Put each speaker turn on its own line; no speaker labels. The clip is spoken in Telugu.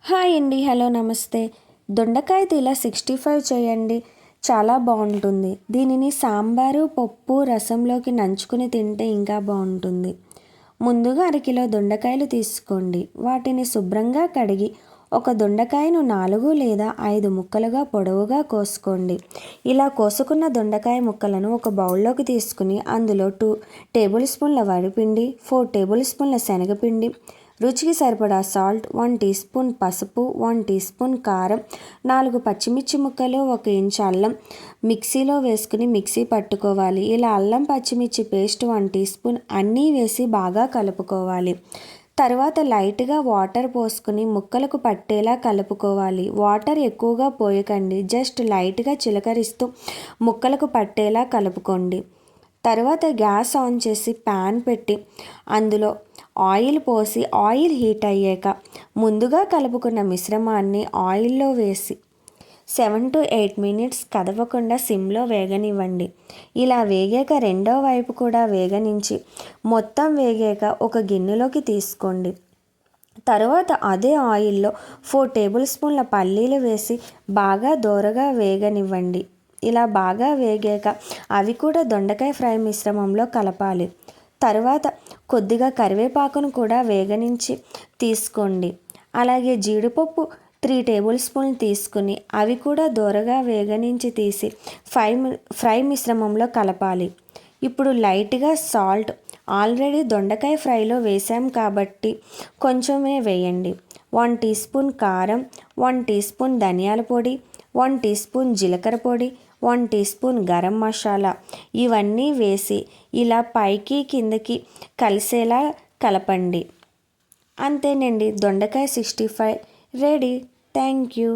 హాయ్ అండి, హలో నమస్తే. దొండకాయతో ఇలా 65 చేయండి, చాలా బాగుంటుంది. దీనిని సాంబారు, పప్పు, రసంలోకి నంచుకుని తింటే ఇంకా బాగుంటుంది. ముందుగా అరకిలో దొండకాయలు తీసుకోండి. వాటిని శుభ్రంగా కడిగి ఒక దొండకాయను 4 లేదా 5 ముక్కలుగా పొడవుగా కోసుకోండి. ఇలా కోసుకున్న దొండకాయ ముక్కలను ఒక బౌల్లోకి తీసుకుని అందులో 2 టేబుల్ స్పూన్ల వరిపిండి, 4 టేబుల్ స్పూన్ల శనగపిండి, రుచికి సరిపడా సాల్ట్, 1 టీ స్పూన్ పసుపు, 1 టీ స్పూన్ కారం, 4 పచ్చిమిర్చి ముక్కలు, 1 ఇంచు అల్లం మిక్సీలో వేసుకుని మిక్సీ పట్టుకోవాలి. ఇలా అల్లం పచ్చిమిర్చి పేస్ట్ 1 టీ స్పూన్ అన్నీ వేసి బాగా కలుపుకోవాలి. తర్వాత లైట్గా వాటర్ పోసుకుని ముక్కలకు పట్టేలా కలుపుకోవాలి. వాటర్ ఎక్కువగా పోయకండి, జస్ట్ లైట్గా చిలకరిస్తూ ముక్కలకు పట్టేలా కలుపుకోండి. తర్వాత గ్యాస్ ఆన్ చేసి ప్యాన్ పెట్టి అందులో ఆయిల్ పోసి ఆయిల్ హీట్ అయ్యాక ముందుగా కలుపుకున్న మిశ్రమాన్ని ఆయిల్లో వేసి 7 to 8 మినిట్స్ కదపకుండా సిమ్లో వేగనివ్వండి. ఇలా వేగాక రెండో వైపు కూడా వేగనించి మొత్తం వేగాక ఒక గిన్నెలోకి తీసుకోండి. తర్వాత అదే ఆయిల్లో 4 టేబుల్ స్పూన్ల పల్లీలు వేసి బాగా దోరగా వేగనివ్వండి. ఇలా బాగా వేగాక అవి కూడా దొండకాయ ఫ్రై మిశ్రమంలో కలపాలి. తర్వాత కొద్దిగా కరివేపాకును కూడా వేగనించి తీసుకోండి. అలాగే జీడిపప్పు 3 టేబుల్ స్పూన్లు తీసుకుని అవి కూడా దోరగా వేగనించి తీసి ఫ్రై మిశ్రమంలో కలపాలి. ఇప్పుడు లైట్గా సాల్ట్, ఆల్రెడీ దొండకాయ ఫ్రైలో వేసాం కాబట్టి కొంచెమే వేయండి. 1 టీ స్పూన్ కారం, 1 టీ స్పూన్ ధనియాల పొడి, 1 టీ స్పూన్ జీలకర్ర పొడి, 1 టీ స్పూన్ గరం మసాలా ఇవన్నీ వేసి ఇలా పైకి కిందకి కలిసేలా కలపండి. అంతేనండి, దొండకాయ 65 రెడీ. Thank you.